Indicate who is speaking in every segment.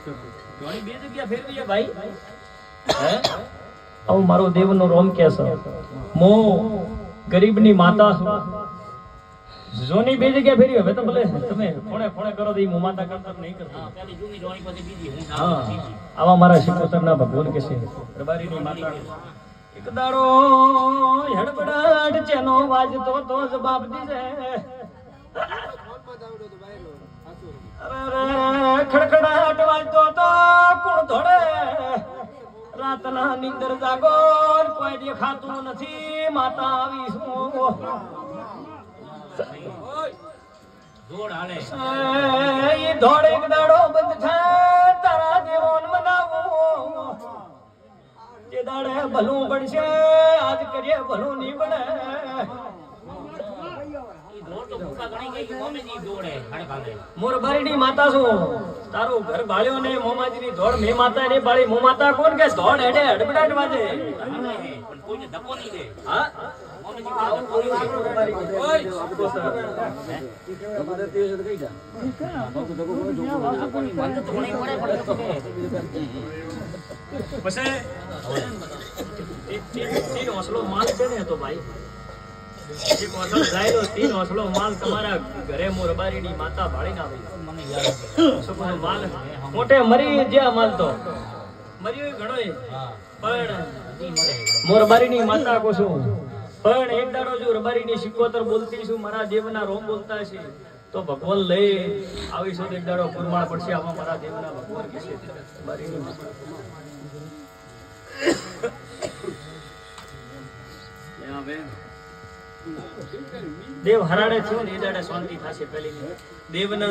Speaker 1: ઘણી બે જગ્યા ફેરવી છે ભાઈ. હે આવું મારો દેવનો રોમ કે છે. મો ગરીબની માતા છું. જોની બે જગ્યા ફેરવી. હવે તો ભલે તમે ફોણે ફોણે કરો તો હું માતા કરતા નહીં કરતો.
Speaker 2: પેલી જૂની જોણી પછી બીજી હું
Speaker 1: હા આવા મારા શિકોતરના ભગવાન કે છે રબારીની માતા. એક દાડો હડબડાટ ચેનો વાજતો તો જવાબ દીધે. અરે ખડખડાટ વાજતો તો કોણ ધોડે. રાતના નીંદર જાગો કોઈ દેખાતું નથી. માતા આવી શું
Speaker 2: જોડ હાલે
Speaker 1: એ ધોડ એક દાડો બંધ થાય. તારા દેવોન મનાવો જે દાડે ભલું બનશે. આજ કરીએ ભલું નહીં બને.
Speaker 2: જોડ તો ભૂખા ગણી ગઈ કે મોમેજી જોડે હાડે ભાગે.
Speaker 1: મોરબારીની માતા છું. તારું ઘર બાળ્યો ને મોમાજીની ધોડ મે માતા ને બાળી. મો માતા કોણ કે ધોડ હેડે હડબડાટ વાજે.
Speaker 2: પણ કોઈને ધક્કો નહીં દે.
Speaker 1: હા
Speaker 2: મોમેજી આવું બોલ્યું છે. આપણને બંધ તો નહીં પડે પણ ધક્કો દે.
Speaker 1: પછી તીન હોસલો માલ છે ને તો ભાઈ એક હોસલો જાયલો તીન હોસલો માલ તમારા ઘરે મોરબારીની માતા ભાળીને આવી.
Speaker 2: મને યાદ છે.
Speaker 1: શું કહું માલ મોટે મરી જ્યાં માલ તો મર્યો ઘણો
Speaker 2: હા
Speaker 1: પણ
Speaker 2: હજી મળે.
Speaker 1: મોરબારીની માતા કો છું. પણ એક દાડો જો રબારીની શિકોતર બોલતી છું. મારા દેવના રોમ બોલતા છે તો ભગવાન લઈ આવીશું તો એક દાડો પુરમાળ પડશે. આમાં મારા દેવના ભગવાન કે છે રબારીની માતા. દેવ હરાડે થયો ને એ દાડે શાંતિ થશે. પેલી દેવને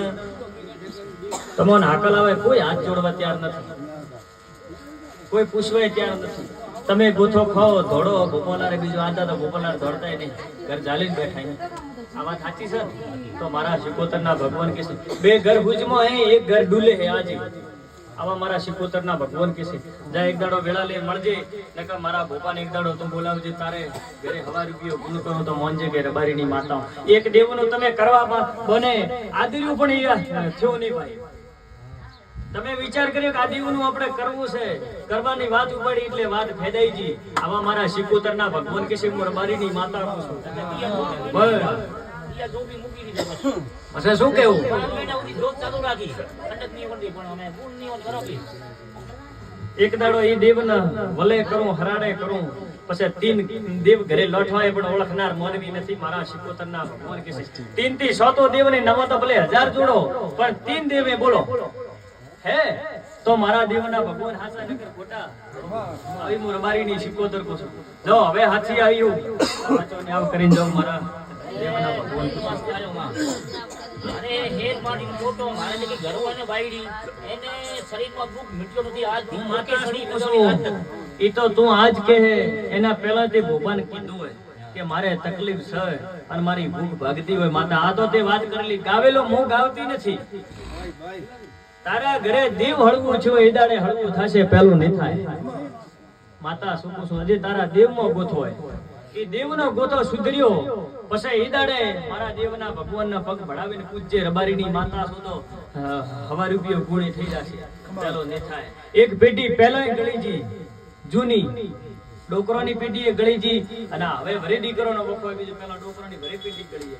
Speaker 1: તમને હાકલ આવે કોઈ હાથ જોડવા તૈયાર નથી. કોઈ પૂછવાય તૈયાર નથી. તમે ગોથો ખાઓ ધોડો ભોપોલારે બીજું આતા તો ભોપોલાર દોડતાય નહીં. ઘર ચાલીને બેઠા નહીં. આ વાત સાચી છે તો મારા શિકોતરના ભગવાન કે છે બે ઘર ભુજમાં હે એક ઘર ડુલે હે આજે. આવા મારા શિકોતરના ભગવાન કે છે જા એક દાડો વેળા લે મળજે. નકર મારા ભોપાને એક દાડો તું બોલાવજે. તારે ઘરે હવા રૂપિયો ગુણ કરો તો મોંજે કે રબારીની માતા. એક દેવનું તમે કરવા બને આદર્યું પણ એ થયો નહીં ભાઈ. તમે વિચાર કર્યો કે આ દેવનું આપણે કરવું છે. કરવાની વાત ઉપાડી એટલે વાત ફેદાઈજી. આવા મારા શિકોતરના ભગવાન કે છે હું રબારીની માતા છું. બસ
Speaker 2: યા જોબી મૂકી દીધો પછી.
Speaker 1: પછી શું કેવું
Speaker 2: 5 મહિના સુધી જોત ચાલુ રાખી. ઠંડક નહીં પડતી પણ અમે પૂર્ણ નહીં હોત કરાવી.
Speaker 1: એક દાડો એ દેવને વલે કરું હરાડે કરું. પછી તીન દેવ ઘરે લઠવાય પણ ઓળખનાર મોનવી નથી. મારા શિકોતરના ભગવાન કે છે તીન થી 100 તો દેવને નવો તો ભલે 1000 જોડો પણ તીન દેવે બોલો હે તો મારા દેવના ભગવાન હાચા નગર ખોટા. આવી હું રબારીની શિકોતર કો છું. જો હવે હાથી આવ્યું સાચો ને આવ કરીને જાઉં મારા દેવના ભગવાન કો છું.
Speaker 2: અરે હેત માટીનો ફોટો મારે જે ઘરો અને બાયડી એને શરીરમાં દુઃખ મિટ્યો નથી. આજ
Speaker 1: હું
Speaker 2: માકે
Speaker 1: માતા
Speaker 2: સડી
Speaker 1: શું
Speaker 2: ગયો વાત
Speaker 1: છું ઈ તો તું આજ કહે. એના પહેલા તે ભોપાને કીધું હોય કે મારે તકલીફ છે અને મારી ભૂખ ભાગતી હોય. માતા આ તો તે વાત કરેલી. ગાવેલો હું ગાવતી નથી. તારા ઘરે દેવ હળવું છે એ દાડે હળવું થશે પેલું નહીં થાય. માતા શું પૂછું હજી તારા દેવમાં ગોથો હોય એ દેવનો ગોથો સુધર્યો પછી એ દાડે મારા દેવના ભગવાનના પગ ભડાવીને પૂજ્ય રબારીની માતા શું તો હવા રૂપિયો ગુણી થઈ જશે. પેલો નહીં થાય. એક પેઢી પહેલા ગળીજી જૂની ડોકરોની પેઢી એ ગળીજી અને હવે વરે દીકરોનો વખો બીજો પેલા ડોકરોની વરે પેઢી ગળી.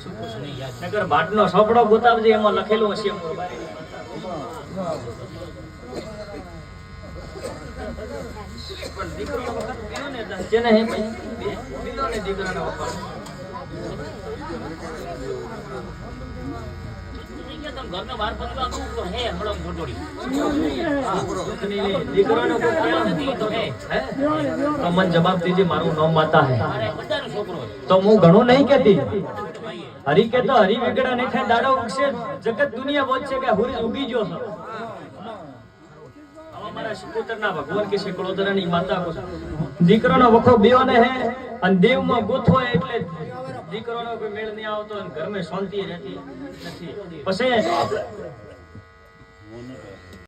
Speaker 1: શું પૂછું નહીં યાદ. નગર ભાટનો સોપડો ગોતાવજે એમાં લખેલું હશે રબારીની માતા. પણ દીકરાનો વખત ગયો ને જેને હે બીજો ને દીકરાનો વખત
Speaker 2: ઘરનો બહાર પતવા તો હે હમણાં ગોટોડી.
Speaker 1: દીકરાનો કોઈ કયો નથી તો હે તો મને જવાબ દીજે મારું નામ માતા હે.
Speaker 2: અરે બધાનો છોકરો
Speaker 1: તો હું ઘણું નહીં કહેતી. હરી કે તો હરી વેગડા નહીં થાય દાડો ઉગશે જગત દુનિયા બોલશે કે હુરી ઉગી ગયો છે. અમારા શિકોતરના ભગવાન કે શિકોતરની માતા કો દીકરાનો વખો બેઓને હે અને દેવમાં ગોથો એટલે દીકરાનો કોઈ મેળ નહીં આવતો અને ઘરમાં શાંતિ રહેતી નથી. પછી